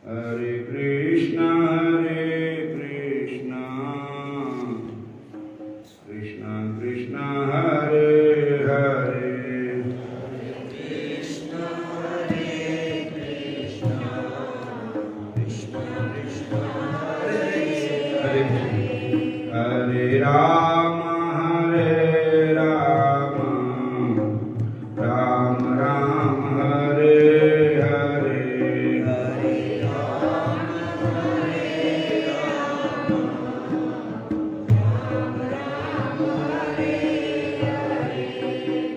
Hare Krishna, Krishna Krishna, Hare Hare, Krishna Krishna, Krishna Krishna, Hare Hare Hare Rama, Ram Ram, Hare Hare, Hare Rama,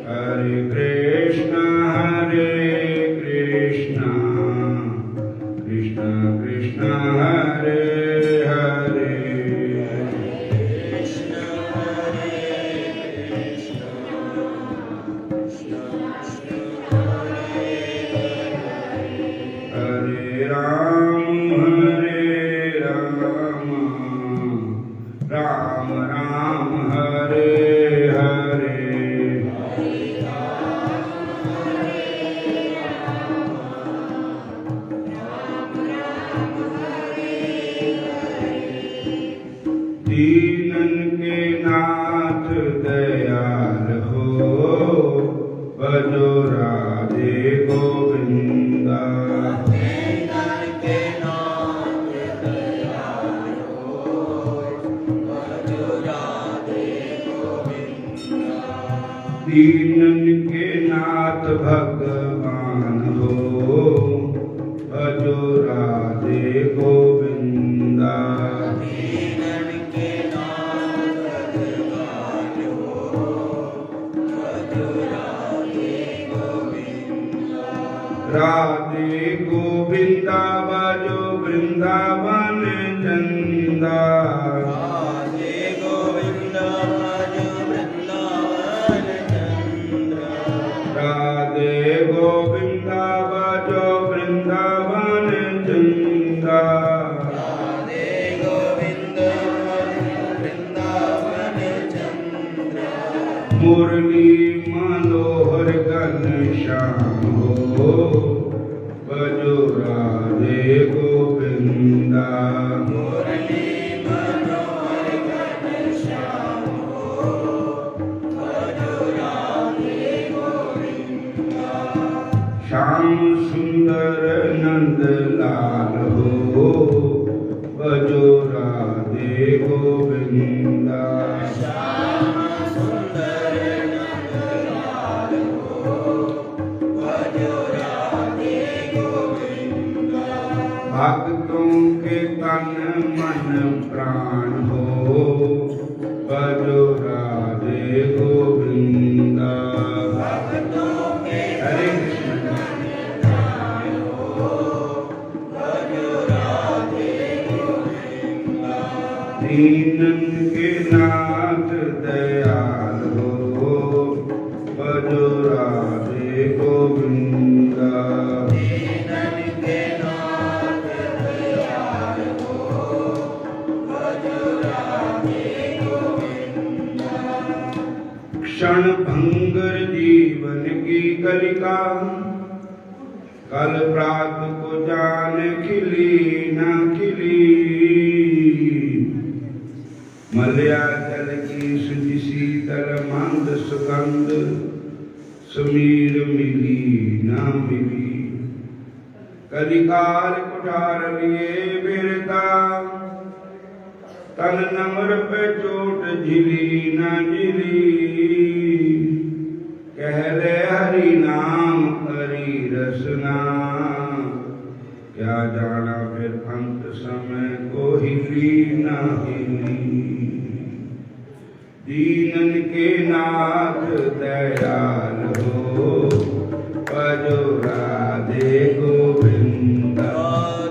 Hare Krishna, Krishna Krishna, Hare Hare, Krishna Krishna, Krishna Krishna, Hare Ram, Ram Ram, Hare Hare, दीनन के नाथ दयाल हो, भजो राधे गोविंदा। के नाम दयालो, भजो राधे गोविंदा। दीनन के नाथ भगवान हो, भजो राधे गोविंदा। दीनन के नाम भगवान हो, भजो राधे गोविंदा। राधे गोविंदा, भजो वृंदावन चंदा। राधे गोविंदा, भजो वृंदावन चंद्र। राधे गोविंदा, भजो वृंदावन चंदा। राधे गोविंद, भजो वृंदावन चंद्र। मुरली मनोहर घनश्याम हो, भजो राधे गोविंदा। मुरली मनोहर घनश्याम हो, भजो राधे गोविंदा। श्याम सुंदर नंद लाल हो, भजो राधे गोविंदा। श्याम सुंदर नंदलाल हो, भजो राधे गोविंदा। भक्तों के तन मन प्राण हो, भजो राधे गोविंदा। भक्तों के हरे भजो राधे गोविंदा। दीनन के नाथ दयाल हो, भजो राधे गोविंदा। दीनन के नाथ दयाल हो, भजो राधे गोविंदा। क्षण भंगर जीवन की कलिका, कल प्रात को जान खिली न खिली। मलयाचल की शुद्ध शीतल मंद सुगंध, सुमीर मिली न मिली। कलिकाल कुठार लिए बिरता, तन नमर पे चोट झिली न झिली। कहले हरि नाम करी रसना, क्या जाना फिर अंत समय को हिली न हिली। दीनन के नाथ दयाल हो, भजो राधे गोविंदा।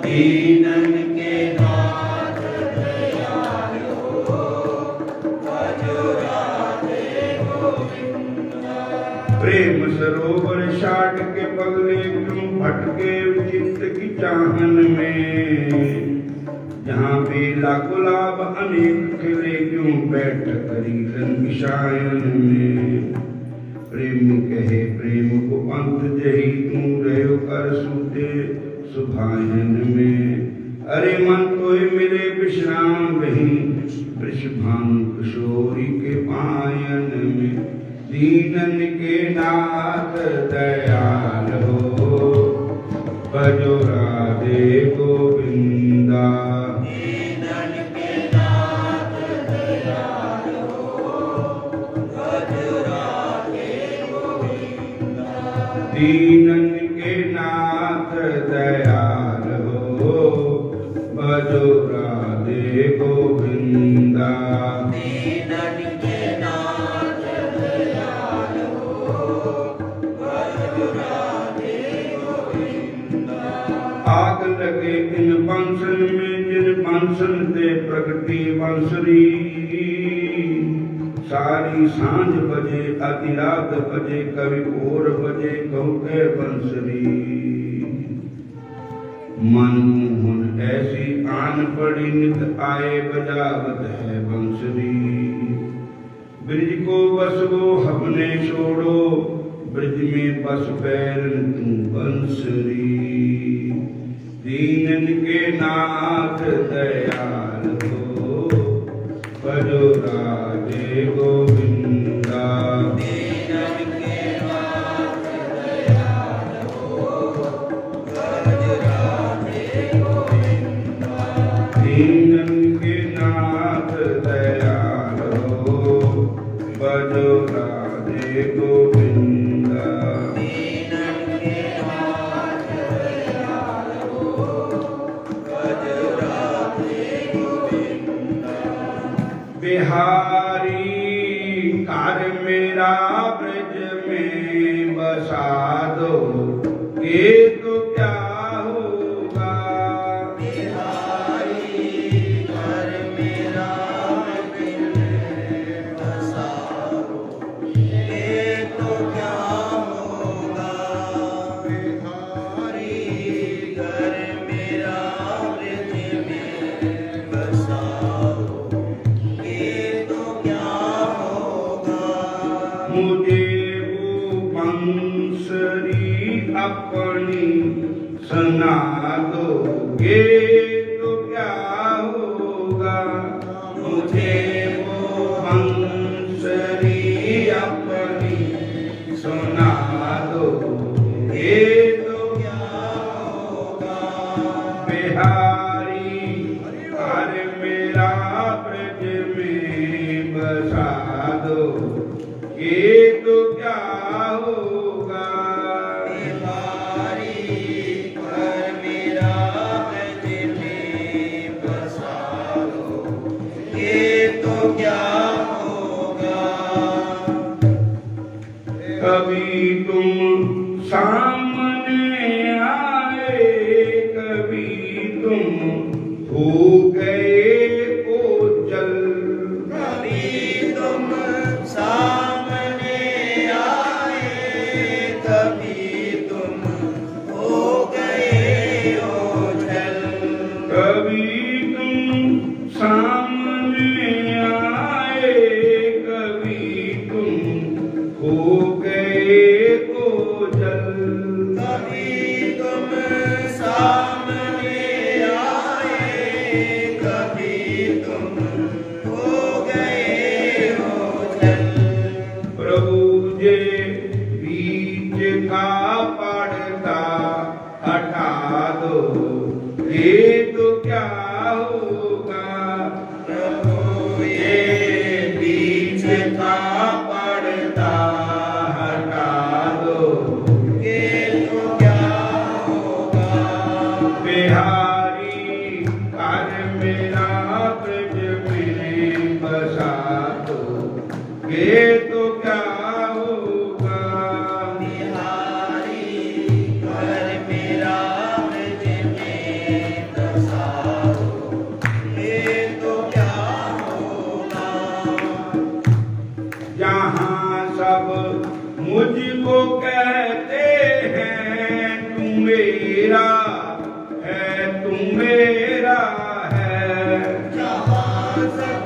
दीनन के नाथ दयाल हो, भजो राधे गोविंदा। प्रेम सरोवर शाट के पगले क्यों भटके चित्त की चाहन में। जहाँ बेला गुलाब अनेक खिले क्यों बैठ करी रंग में। प्रेम कहे प्रेम को अंत जही तू रहो कर सूते सुभायन में। अरे मन तो मिले विश्राम नहीं, वृषभानु किशोरी के पायन में। दीनन के नाथ दयाल हो, भजो राधे गोविंदा। दीनन के नाथ दयाल हो, भजो राधे गोविंदा। दीनन के नाथ दयाल हो, भजो राधे गोविंदा। दीनन के नाथ दयाल हो, भजो राधे गोविंदा। आग लगे इन बंसन में, जिन बंसन ते प्रगटी बंसरी। सारी सांझ बजे आदि रात बजे, कभी भोर बजे कहते बंसरी। मनमोहन ऐसी आन पड़ी, नित आए बजावत है बंसरी। ब्रिज को बस वो हमने छोड़ो, ब्रिज में बस बैरन तू बंसरी। दीनन के नाथ दयाल हो, भजो राधे गोविंदा। दीनन के नाथ दयाल हो, भजो राधे गोविंदा। दीनन के नाथ दयाल हो, भजो राधे गोविंदा। दीनन के नाथ दयाल हो, भजो राधे गोविंदा। बिहारी कार मेरा ब्रज में बसा दो, ये तो क्या होगा। बिहारी घर मेरा ब्रज में बसा दो, ये तो क्या होगा। बिहारी घर मेरा ब्रज में बसा दो, ये तो क्या होगा। मुझे वो बंसरी अपनी सुना दो, ये तो क्या होगा। मुझे वो बंसरी अपनी सुना दो, ये तो क्या होगा। बिहारी हर मेरा ब्रज में बसा दो, ये तो क्या होगा। बिहारी घर मेरा ब्रज में बसा दो, ये तो क्या होगा। कभी तुम सामने आए, कभी तुम हो गए ओझल। कभी तुम सामने आए, कभी तुम हो गए ओझल। कभी तुम सामने आए, कभी तुम हो गए ओझल। कभी तुम सामने आए, कभी तुम हो गए ओझल। प्रभु जे बीच का पड़ता हटा दो, ये तो क्या होगा। प्रभु ये बीच का पड़ता हटा दो, ये तो क्या होगा। बिहारी कर मेरा ब्रज में बसा दो, ये तो क्या होगा। बिहारी घर मेरा ब्रज में बसा दो, ये तो क्या होगा। जहाँ सब मुझको कहते हैं तू मेरा है, तू मेरा है। जहाँ सब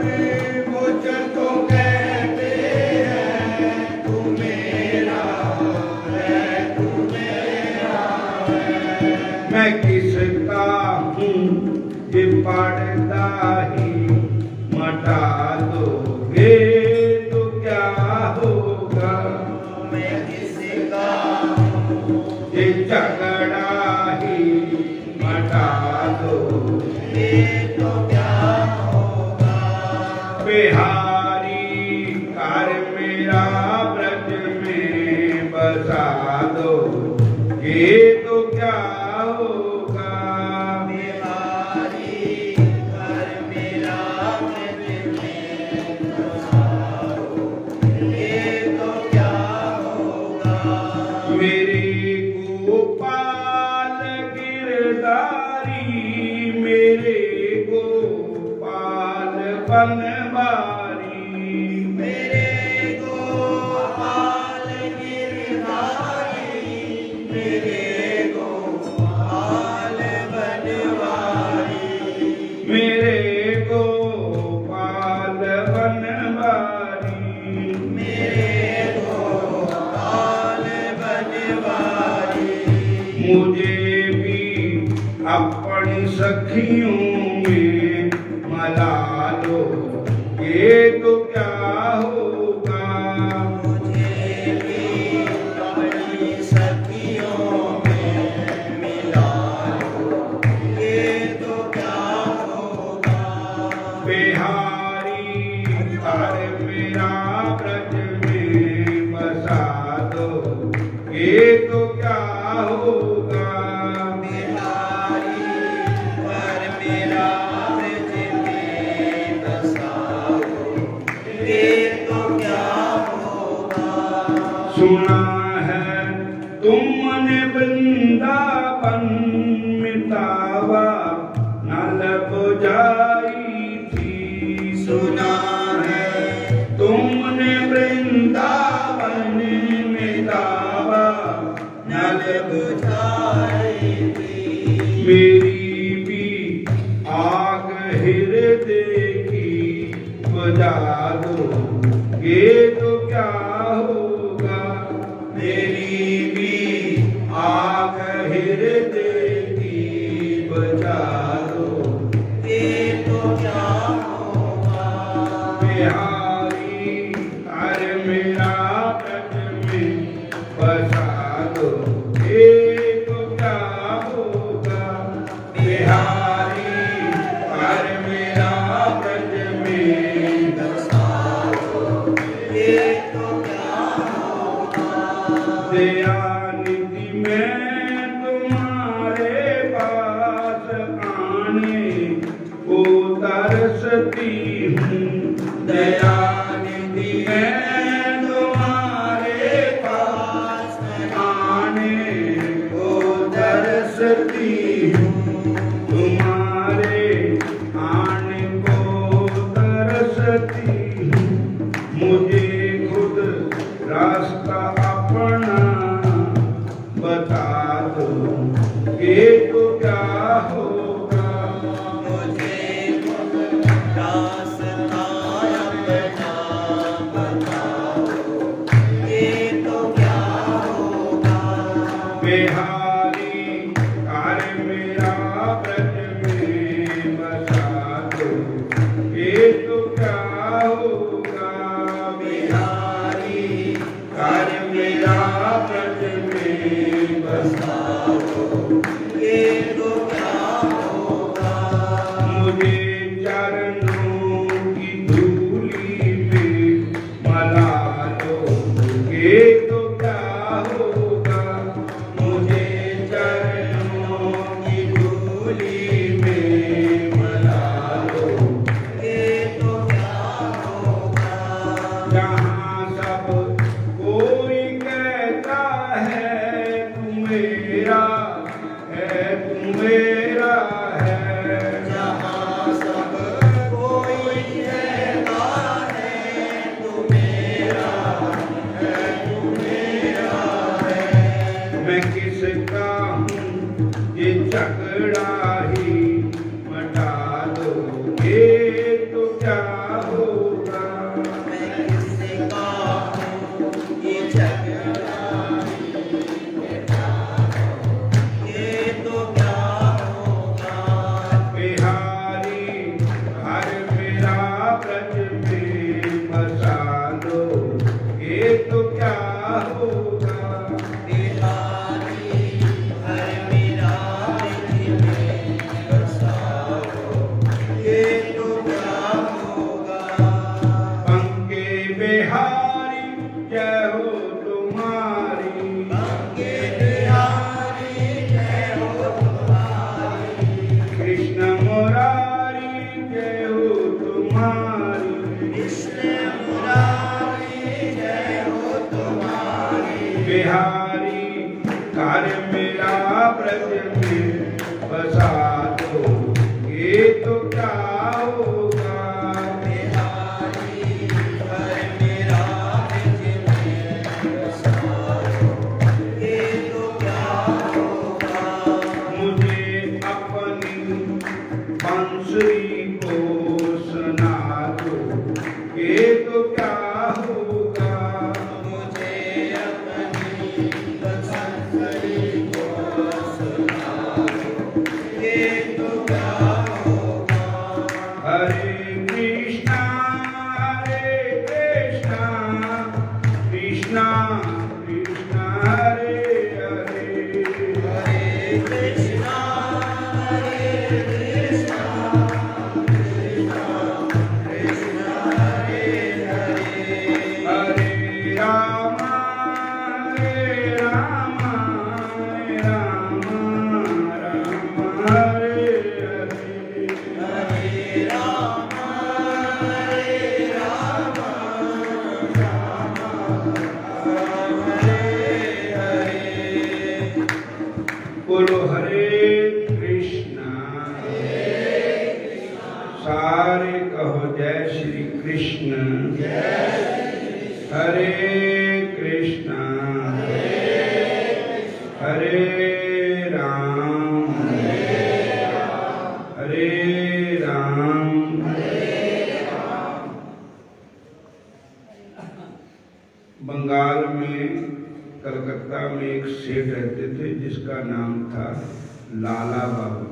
मुझको कहते हैं तू मेरा है, तू मेरा है। मैं किसका हूँ ये पढ़ता ही मटा दोगे तो क्या होगा। मैं किसका ये झगड़ा ही मटा दो ये तो क्या होगा। बिहारी कार मेरा ब्रज में बसा दो ये तो क्या होगा। बिहारी घर मेरा ब्रज में बसाओ ये तो क्या होगा। मेरे गोपाल गिरधारी मेरे गोपाल बनवारी मेरे गोपाल गिरधारी मेरे गोपाल बनवारी मेरे गोपाल बनवारी मेरे गोपाल बनवारी। मुझे भी अपनी सखियों में मला लो ये तो क्या होगा। मुझे भी अपनी सखियों में मिला लो ये तो क्या होगा। बिहारी घर मेरा ब्रज में बसा दो ये तो क्या होगा। बिहारी पर मेरा ब्रज में बसाओ ये तो क्या होगा। सुना है तुमने वृंदावन मितावा नल बुझाई थी। सुना है तुमने वृंदावन मितावा नल बुझाई थी। मेरी भी आग हृदय की बुझा दो ये तो क्या होगा। मेरी भी आग हृदय की बुझा दो ये तो क्या होगा। बिहारी घर मेरा ब्रज में बसा दो ये तो क्या होगा। बिहारी घर मेरा ब्रज में बसाओ ये तो क्या होगा। दयानिधि मैं तुम्हारे पास आने को तरसती हूँ। दयानिधि मैं तुम्हारे पास आने को तरसती हूँ। तुम्हारे आने को तरसती हूँ। मुझे खुद रास्ता अपना बता दो ये तो क्या होगा। मुझे रास्ता अपना बता क्या होगा। बिहारी है मेरा निज में बसायो, ये तो क्या होगा। मुझे अपनी बंसुरी को सुना दो, ये तो क्या होगा। मुझे अपनी बंसुरी को सुना दो, ये तो क्या होगा। हरे कृष्णा कृष्णा कृष्णा हरे हरे। हरे कृष्णा कृष्णा कृष्णा हरे हरे। हरे राम राम राम हरे हरे। हरे राम हरे हरे। बोलो हरे कृष्णा। सारे कहो जय श्री कृष्ण। हरे कृष्णा हरे राम हरे राम। बंगाल में कलकत्ता में एक सेठ रहते थे जिसका नाम था लाला बाबू,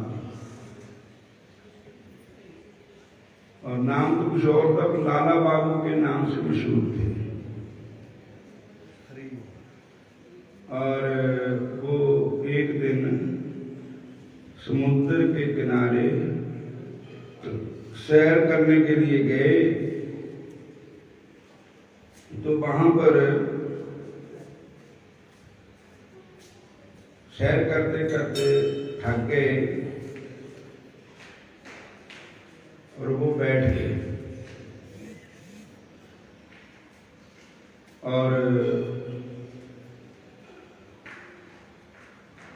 और नाम तो कुछ और था, लाला बाबू के नाम से मशहूर थे। और वो एक दिन समुद्र के किनारे सैर करने के लिए गए, तो वहां पर सैर करते करते थक गए और वो बैठ गए। और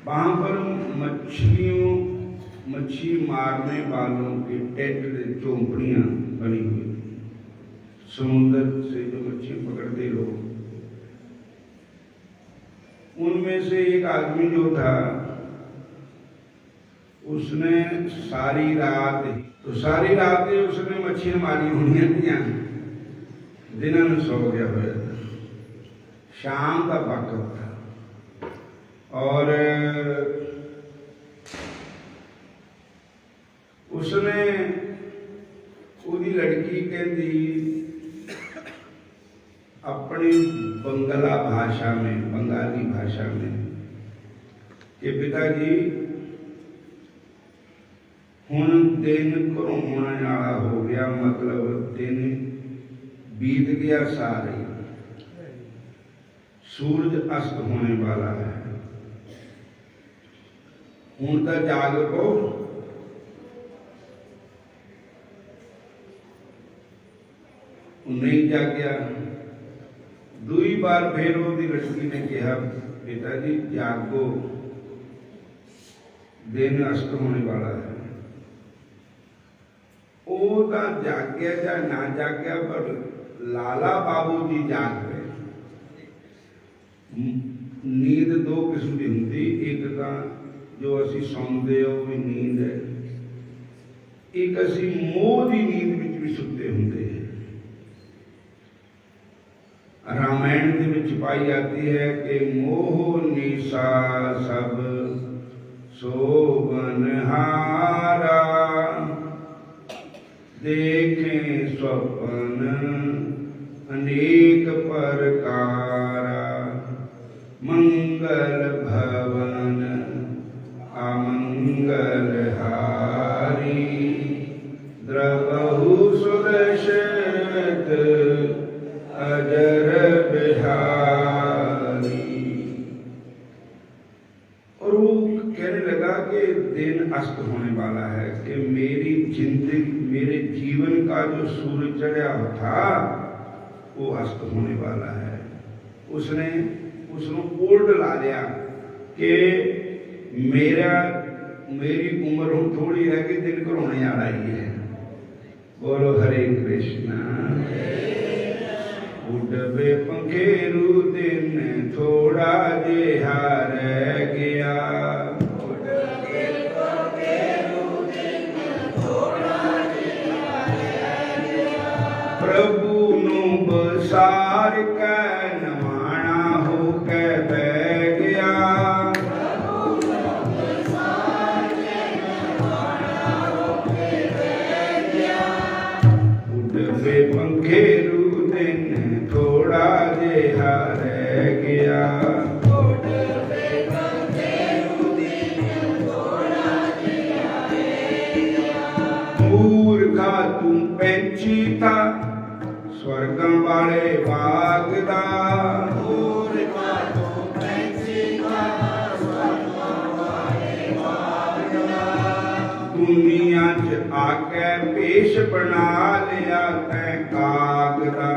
वहां पर मच्छी मारने वालों के टेंट चौपड़ियां बनी हुई, समुद्र से जो मच्छी पकड़ते लोग, उनमें से एक आदमी जो था उसने सारी रात उसने मच्छी मारी होनी थी, दिन सो गया हुआ था, शाम का वक्त था। और उसने ਉਹਦੀ लड़की कहती अपनी बंगला भाषा में, बंगाली भाषा में कि पिताजी हुण दिन घरों होने वाला हो गया, मतलब दिन बीत गया सारे, सूरज अस्त होने वाला है, हुण तो जाग पो। नहीं जागया। दुई बार फिर उसकी लड़की ने कहा पिताजी जागो, दिन अस्त होने वाला है। वो तो जागया या ना जागया, पर लाला बाबू जी जाग गए। नींद दो किस्म की होंगी, एक तो जो असी सौंदे हो भी नींद है, एक असी मोह की नींद में भी सुते होंगे। रामायण के विच पाई जाती है कि मोह निशा सब सोबनहारा, देखें स्वप्न अनेक प्रकारा, मंगल भवन अमंगल हारी, द्रवहु सुदशरथ अजर बिहारी। और वो कहने लगा कि दिन अस्त होने वाला है, कि मेरी जिंदगी, मेरे जीवन का जो सूरज चढ़ा था वो अस्त होने वाला है। उसने ओल्ड ला लिया कि मेरी उम्र हम थोड़ी है कि दिन घरोने वाला ही है। बोलो हरे कृष्णा। उड़वे पंखेरू दिन थोड़ा जिहा रह गया, प्रभु नु बसार कै नवाणा हो कै बह गया, उड़वे पंखेरू दिन थोड़ा जिहा रह गया, मूर्खा तू पैंची था स्वर्गं वाले बाग दा, दुनिया च आके पेश बना लिया तैं काग दा,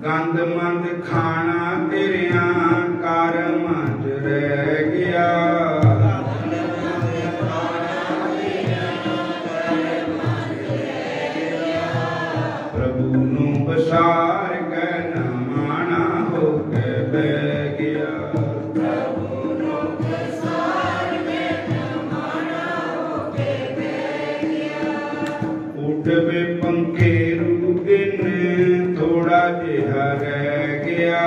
गंद मंद खाना तेरिया कर्मां च रह गया, प्रभु नु बसार कै नवाणा हो कै बह गया, उड़वे पंखेरू दिन थोड़ा जिहा रह गया,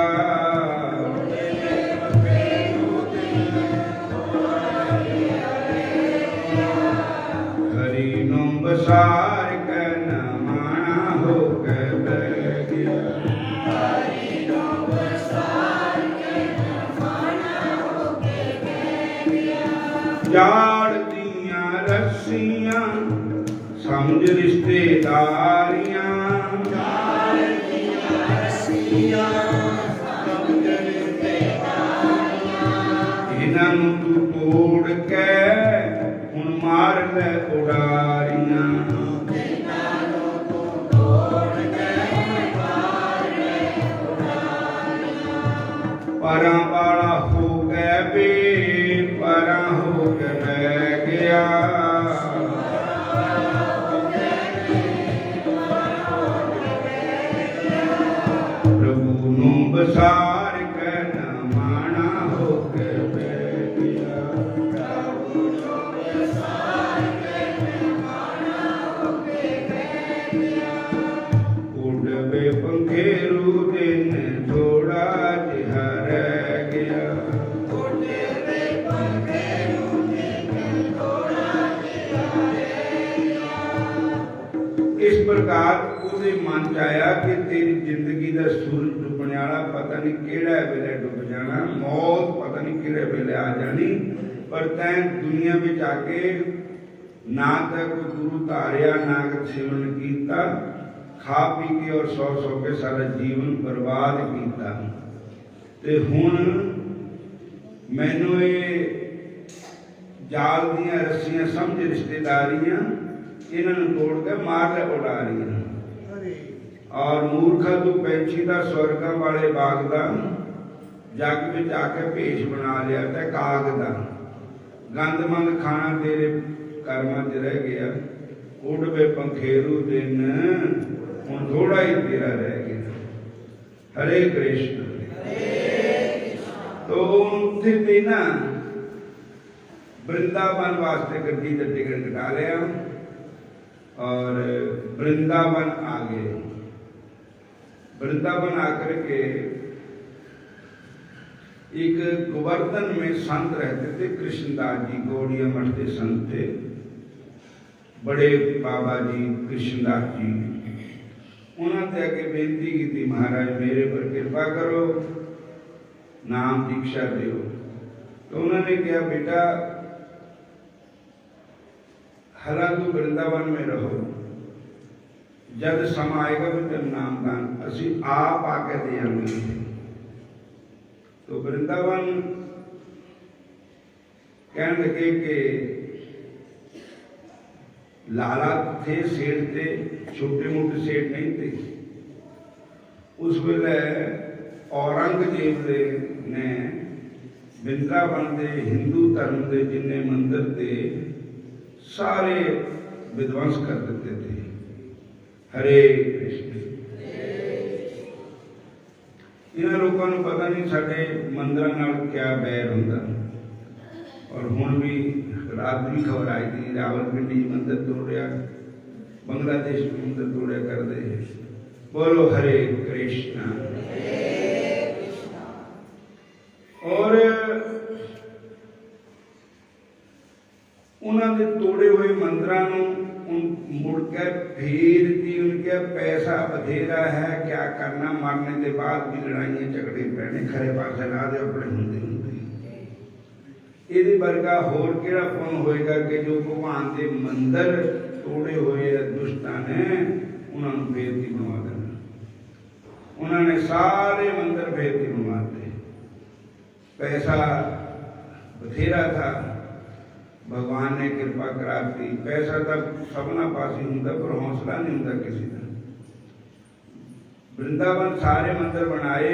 हरि नु बसार कै नवाणा हो कै बह गया, जाड़ दियां रस्सियां समझ रिश्तेदारियां, इन्हां नूं तू तोड़ के हुण मार लै उडारियां, परां वाला हो गए बे परां हो के बह गया, प्रभु नु बसार कै नवाणा हो के बह गया, उड़वे पंखेरू दिन थोड़ा जिहा रह गया, इस प्रकार उसके मन च आया कि तेरी जिंदगी का सूरज डुबने वाला पता नहीं केड़ा वेले डुब जाना, मौत पता नहीं केड़े वेले आ जानी, पर तैं दुनिया में आके ना तो कोई गुरु धारिया ना सेवन किया, खा पी के और सौ के सारा जीवन बर्बाद किया, ते हुण मैनू ये जाल दियां रस्सियां समझ रिश्तेदारियां इन्होंने तोड़ के मार ले उडारियां, और मूर्खा तू पैंछी का स्वर्गां वाले बाग दा, जग विच आके भेष बना लिया ते काग दा, गंदमंद खाना तेरे कर्मां च रह गया, उड़वे पंखेरू दिन हुण थोड़ा ही तेरा रह गया। हरे कृष्ण। तो उत्थे ते ना वृंदावन वास्ते गड्डी का टिकट कटा लिया और वृंदावन आ गए। वृंदावन आकर के एक गोवर्धन में संत रहते थे, कृष्णदास जी गौड़िया मठ के संत थे, बड़े बाबा जी कृष्णदास जी। उन्होंने आके बेनती की थी, महाराज मेरे पर कृपा करो, नाम दीक्षा दो। तो उन्होंने कहा बेटा हला तू वृंदावन में रहो, जब समा आएगा भी तेरा नाम दान असी आप आके देंगे। तो वृंदावन कहने लगे कि लाला थे, सेठ थे, छोटे मोटे सेठ नहीं थे। उस वेले औरंगजेब ने वृंदावन के हिंदू धर्म के जिन्ने मंदिर थे सारे विध्वंस कर देते थे। हरे कृष्ण। इन्होंने लोगों को पता नहीं साढ़े मंदिर नाल क्या बैर होंदा। और हुण भी रात भी खबर आई थी रावलपिंडी मंदिर तोड़िया, बांग्लादेश में मंदिर तोड़िया कर दे। बोलो हरे कृष्णा। और उन्होंने तोड़े हुए मंदिरों मुड़ के फिर भी उनके पैसा बथेरा है, क्या करना, मरने के बाद भी लड़ाइयां झगड़े पैने, खरे पासे ला दे अपने होंदे होंदे। ये वर्गा होर केड़ा पुण्य होएगा कि जो भगवान के मंदिर तोड़े हुए दुष्टां ने उन्होंने बेइज्जती बनवा देना। उन्होंने सारे मंदिर बेइज्जती बनवा दे। पैसा बथेरा था, भगवान ने कृपा करा दी। पैसा तो सबना पास ही होंदा पर हौसला नहीं होंदा किसी का। वृंदावन सारे मंदिर बनाए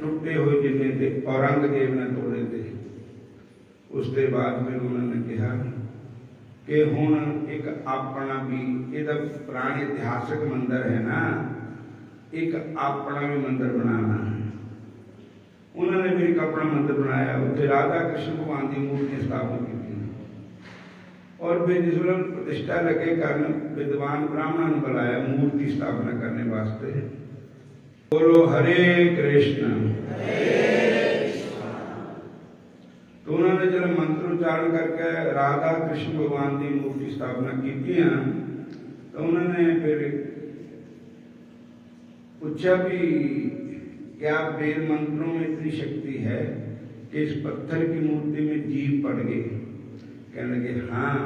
टुटे हुए जिन्ने थे औरंगजेब ने तोड़े थे। उसके बाद फिर उन्होंने कहा कि हुण एक अपना भी ये पुराने इतिहासक मंदिर है ना, एक अपना भी मंदिर बनाना है। उन्होंने भी एक अपना मंदिर बनाया, उत्थे राधा कृष्ण भगवान की मूर्ति स्थापना की। और फिर जिस वेले प्रतिष्ठा लगे करन विद्वान ब्राह्मण ने बुलाया मूर्ति स्थापना करने वास्ते। बोलो हरे कृष्ण। तो उन्होंने जब मंत्रोच्चारण करके राधा कृष्ण भगवान की मूर्ति स्थापना की, तो उन्होंने फिर पूछा भी क्या वेद मंत्रों में इतनी शक्ति है कि इस पत्थर की मूर्ति में जीव पड़ गए? कहने लगे हाँ,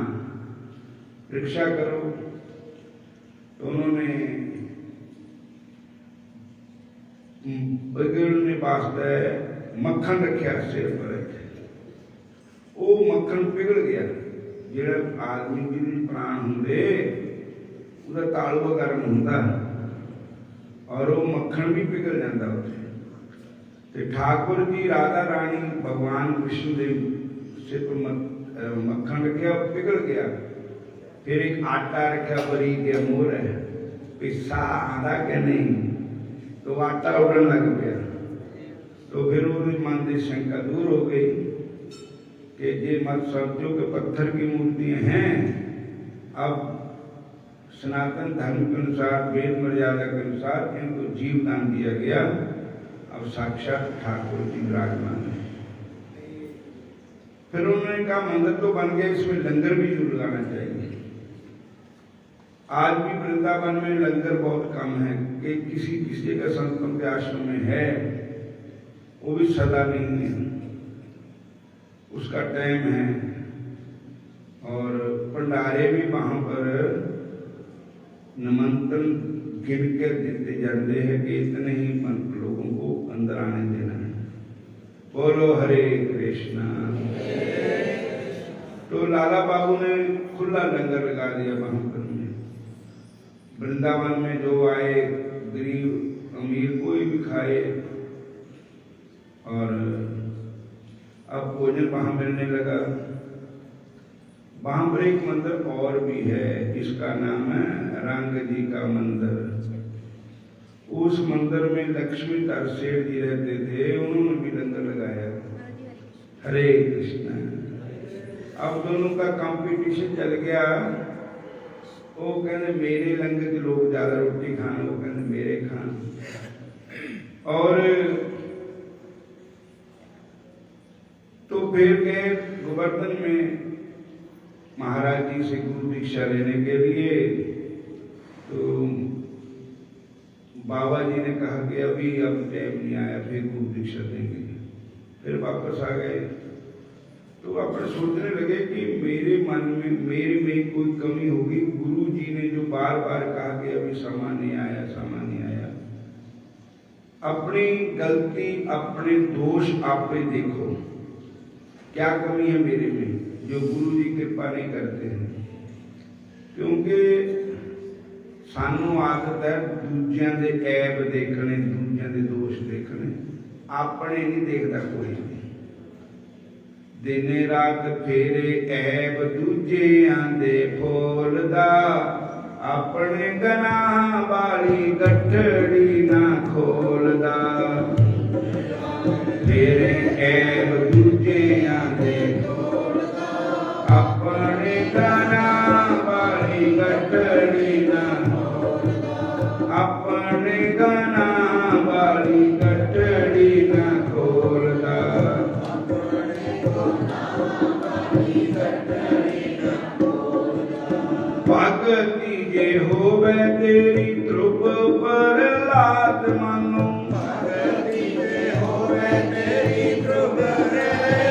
परीक्षा करो। तो उन्होंने बिगड़ने वास्ते मक्खन रखा सिर पर, वो मक्खन पिघल गया। जिहड़ा आदमी जिहदे प्राण होंदे उहदा तालुआ गर्म होंदा और वो मक्खन भी पिघल जाता उत्थे। ते ठाकुर जी राधा रानी भगवान कृष्ण देव सिर पर मक्खन रखा, पिघल गया। फिर एक आटा रखा, बरी के मोर है, पिस्सा आधा के नहीं, तो आटा उड़न लग गया। तो फिर वो मन की शंका दूर हो गई कि ये मत समझो कि पत्थर की मूर्तियां हैं। अब सनातन धर्म के अनुसार, वेद मर्यादा के अनुसार इनको जीवदान दिया गया। अब साक्षात ठाकुर जी विराजमान है। फिर उन्होंने कहा मंदिर तो बन गया, इसमें लंगर भी जरूर लगाना चाहिए। आज भी वृंदावन में लंगर बहुत कम है कि किसी का संतों के आश्रम में है, वो भी सदा नहीं है, उसका टाइम है। और भंडारे भी वहां पर निमंत्रण गिन के देते जाते हैं कि इतने ही लोगों को अंदर आने देना है। बोलो हरे कृष्णा। तो लाला बाबू ने खुला लंगर लगा दिया वहां पर। वृंदावन में जो आए, गरीब अमीर कोई भी खाए। और अब भोजन वहां मिलने लगा। वहां पर एक मंदिर और भी है, जिसका नाम है रंग जी का मंदिर। उस मंदिर में लक्ष्मी सेठ जी रहते थे, उन्होंने भी लंगर लगाया। हरे कृष्ण। अब दोनों का कंपटीशन चल गया। वो कहते मेरे लंगर के लोग ज्यादा रोटी खान, वो कहते मेरे खान। और तो फिर गए गोवर्धन में महाराज जी से गुरु दीक्षा लेने के लिए। तो बाबा जी ने कहा कि अभी अब टाइम नहीं आया, फिर गुरु दीक्षा देंगे। फिर वापस आ गए। तो अपने सोचने लगे कि मेरे मन में, मेरे में कोई कमी होगी। गुरु जी ने जो बार बार कहा कि अभी समा नहीं आया, समा नहीं आया। अपनी गलती, अपने दोष आप पे देखो, क्या कमी है मेरे में जो गुरु जी कृपा नहीं करते हैं। क्योंकि सानू आदत है दूजियां दे ऐब देखने, दूजियां दे दोष देखने, अपने नहीं देखता कोई भी। दिन रात फेरे ऐब दूजियां दे फोलदा अपने गनाह वाली गठड़ी ना खोलदा फेरे ऐब दूजियां दे अपने गनाह वाली गठड़ी ना अपने गनाह वाली गठड़ी ना खोलदा भगति जे होवे तेरी ध्रुव पर लाद मनो भगति जे होवे तेरी ध्रुव पर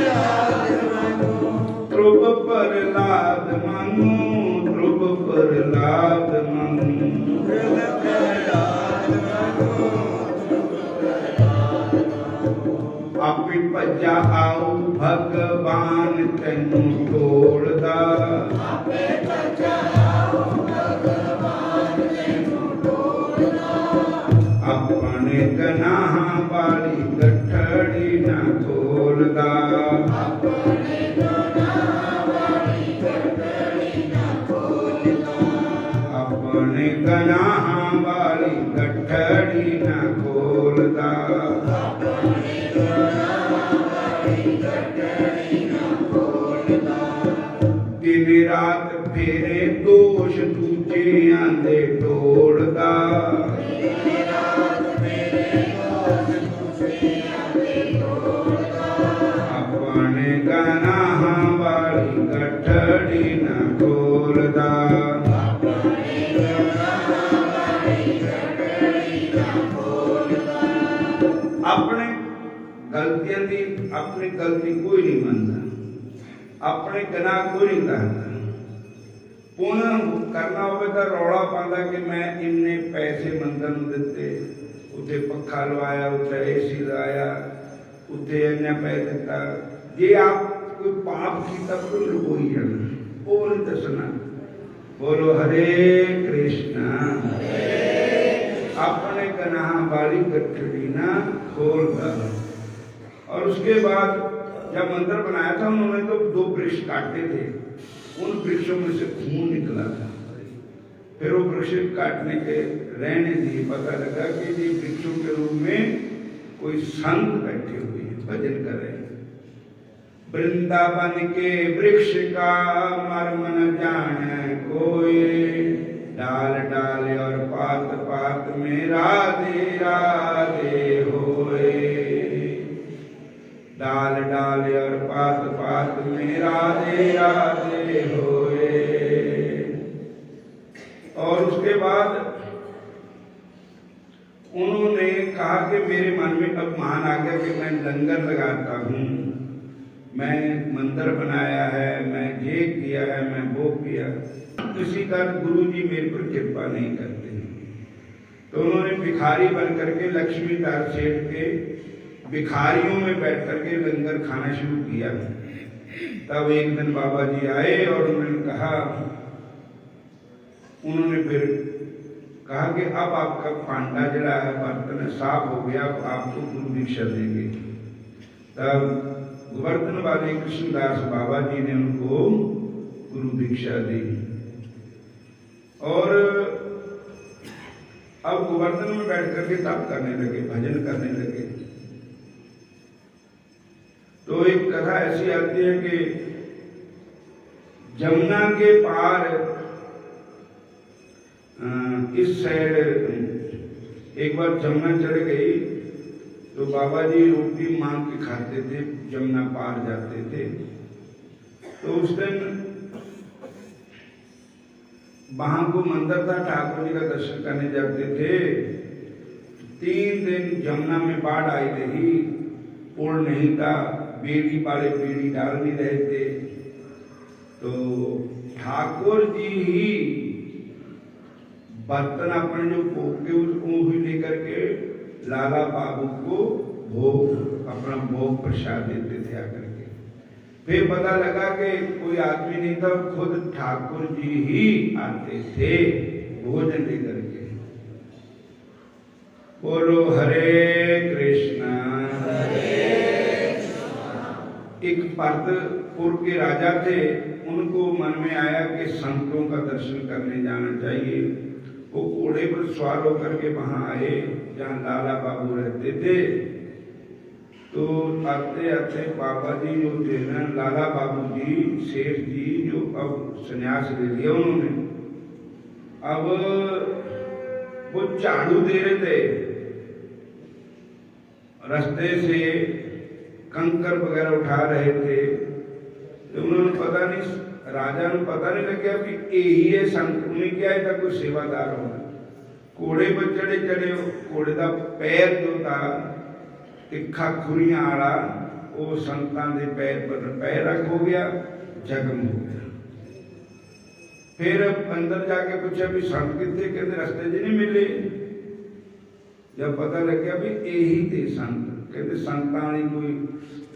लाद मनो ध्रुव पर लाद मनो ध्रुव पर लाद मनो ध्रुव पर लाद मनो आपे भजा आऊ भगवान तैनू तोड़दा आपे भजा अपने गनाह वाली गठड़ी ना खोलदा अपने गनाह वाली गठड़ी ना खोलदा अपने गनाह वाली गठड़ी ना खोलदा अपने गनाह वाली गठड़ी ना खोलदा दिन रात फेरे दोष दूजियां दे टोलदा अपने गनाह वाली गठड़ी ना खोलदा अपने गलतियां दी अपनी गलती कोई नहीं मानता अपने गनाह कोई नहीं कहता पुण्य करना होवे तो रौला पांदा कि मैं इन्ने पैसे मंदिर नूं दिते उत्ते पक्खा लवाया उत्ते एसी लगाया उत्ते इन्ने पैसे दिता जे आप कोई पाप कीता तो लुकोई जाना वो नहीं दसना बोलो हरे कृष्णा अपने गनाह वाली गठड़ी ना खोलदा और उसके बाद जब मंदिर बनाया था उन्होंने तो 2 वृक्ष काटे थे उन वृक्षों में से खून निकला था फिर वो वृक्ष काटने के रहने दिए पता लगा कि ये वृक्षों के रूप में कोई संत बैठे हुए हैं भजन कर रहे हैं वृंदावन के वृक्ष का मर्म न जाने कोई डाल डाल और पात पात में राधे राधे होए डाल डाल और पात पात में राधे राधे होए और उसके बाद उन्होंने कहा कि मेरे मन में अब मान आ गया कि मैं लंगर लगाता हूँ मैं मंदिर बनाया है मैं ये किया है मैं वो किया किसी का गुरु जी मेरे पर कृपा नहीं करते तो उन्होंने भिखारी बन करके लक्ष्मीदास सेठ के भिखारियों में बैठ करके लंगर खाना शुरू किया तब एक दिन बाबा जी आए और उन्होंने कहा उन्होंने फिर कहा कि अब आपका पांडा जड़ा है बर्तन साफ हो गया अब आपको गुरु दीक्षा देंगे तब गोवर्धन वाले कृष्णदास बाबा जी ने उनको गुरु दीक्षा दी और अब गोवर्धन में बैठ करके तप करने लगे भजन करने लगे तो एक कथा ऐसी आती है कि जमुना के पार इस साइड एक बार जमुना चढ़ गई तो बाबा जी रोटी मांग के खाते थे जमुना पार जाते थे तो उस दिन वहां को मंदिर था ठाकुर जी का दर्शन करने जाते थे 3 दिन जमुना में बाढ़ आई रही पुल नहीं था बेड़ी वाले बेड़ी डाल नहीं रहे थे तो ठाकुर जी ही बर्तन अपने जो पोके उसको ही लेकर के लाला बाबू को भोग अपना भोग प्रसाद देते थे आकर के फिर पता लगा कि कोई आदमी नहीं था खुद ठाकुर जी ही आते थे भोजन लेकर के बोलो हरे कृष्णा एक भरतपुर के राजा थे, उनको मन में आया कि संतों का दर्शन करने जाना चाहिए। वो घोड़े पर सवार होकर के वहां आए जहाँ लाला बाबू रहते थे। तो आते आते बाबा जी जो थे ना, लाला बाबू जी सेठ जी, जो अब संन्यास ले लिया उन्होंने, अब वो झाड़ू दे रहे थे, रास्ते से कंकर वगैरह उठा रहे थे। तो उन्होंने पता नहीं, राजा ने पता नहीं लग गया कि यही है संत। उन्हें क्या है, कोई सेवादार होना। घोड़े पर चढ़े चढ़े घोड़े का पैर जो था तिखा खुरियां आला, वो संतां दे पैर पर पैर रख हो गया, जख्म हो गया। फिर अंदर जाके पूछा भी संत कितने, कहते रास्ते च नहीं मिले। जब पता लग गया भी यही थे संत, कहते संतां वाली कोई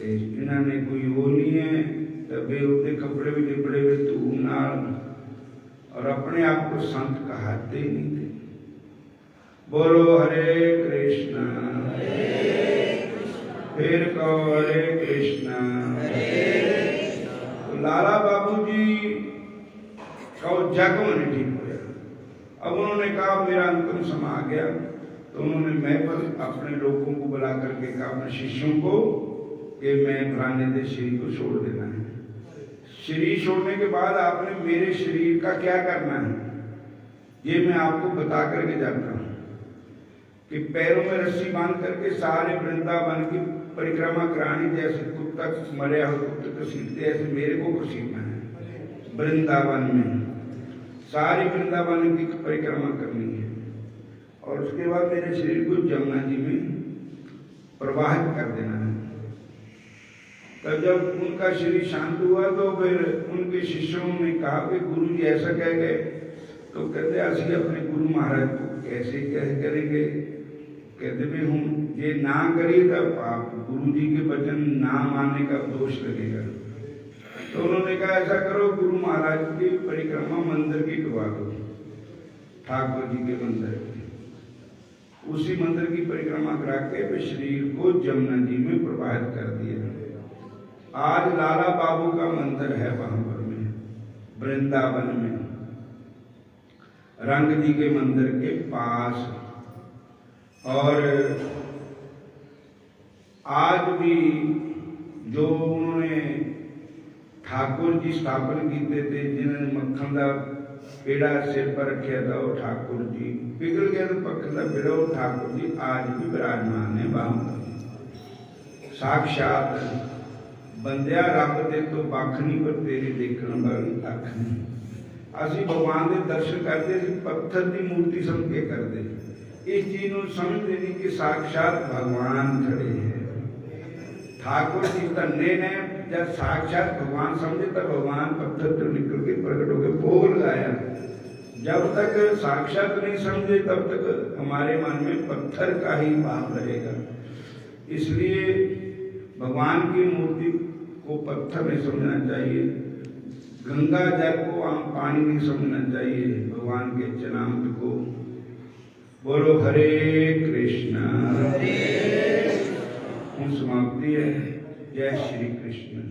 इन्होंने कोई वो नहीं है, तबे उसके कपड़े भी लिपड़े हुए धूम नाल, और अपने आप को संत कहते ही नहीं थे। बोलो हरे कृष्णा, फिर कहो हरे कृष्णा। तो लाला बाबू जी का जख्म नहीं ठीक हुआ। अब उन्होंने कहा मेरा अंतिम समय आ गया। तो उन्होंने मैं पर अपने लोगों को बुला करके कहा, अपने शिष्यों को, कि मैं फलाने दे शरीर को छोड़ देना है। शरीर छोड़ने के बाद आपने मेरे शरीर का क्या करना है, ये मैं आपको बता करके जाता हूँ। कि पैरों में रस्सी बांध करके सारे वृंदावन की परिक्रमा करानी, जैसे कुत्ता मरे हो कुत्ते को सीखते, ऐसे मेरे को सीखना है। वृंदावन में सारी वृंदावन की परिक्रमा करनी है, और उसके बाद मेरे शरीर को जमुना जी में प्रवाहित कर देना है। तब जब उनका शरीर शांत हुआ तो फिर उनके शिष्यों ने कहा कि गुरु जी ऐसा कह गए। तो कहते असि अपने गुरु महाराज को कैसे कह करेंगे, कहते भी हूँ ये ना करिए तब आप गुरु जी के वचन ना मानने का दोष लगेगा। तो उन्होंने कहा ऐसा करो, गुरु महाराज की परिक्रमा मंदिर की करवा दो, ठाकुर जी के मंदिर की। उसी मंदिर की परिक्रमा करा के फिर शरीर को जमुना जी में प्रवाहित कर दिया। आज लाला बाबू का मंदिर है वहां पर में, वृंदावन में, रंग जी के मंदिर के पास। और आज भी जो उन्होंने ठाकुर जी स्थापन किए थे, जिन्होंने मक्खन का पेड़ा सिर पर रखा था, वो ठाकुर जी पिघल गया तो मक्खन का पेड़ा, वो ठाकुर जी आज भी विराजमान है वहां। साक्षात बंदिया रब दे तो बख नहीं, पर तेरी देखने वाली अख नहीं। असी भगवान के दर्शन करते पत्थर की मूर्ति समझ के करते, इस चीज को समझते नहीं कि साक्षात भगवान खड़े हैं। ठाकुर जी तन्ने ने जब साक्षात भगवान समझे तब भगवान पत्थर तो निकल के प्रकट होकर भोग लगाया। जब तक साक्षात नहीं समझे तब तक हमारे मन में पत्थर का ही भाव रहेगा। इसलिए भगवान की मूर्ति को पत्थर नहीं समझना चाहिए, गंगा जल को आम पानी नहीं समझना चाहिए, भगवान के चनामृत को। बोलो हरे कृष्णा। समाप्ति है। जय श्री कृष्ण।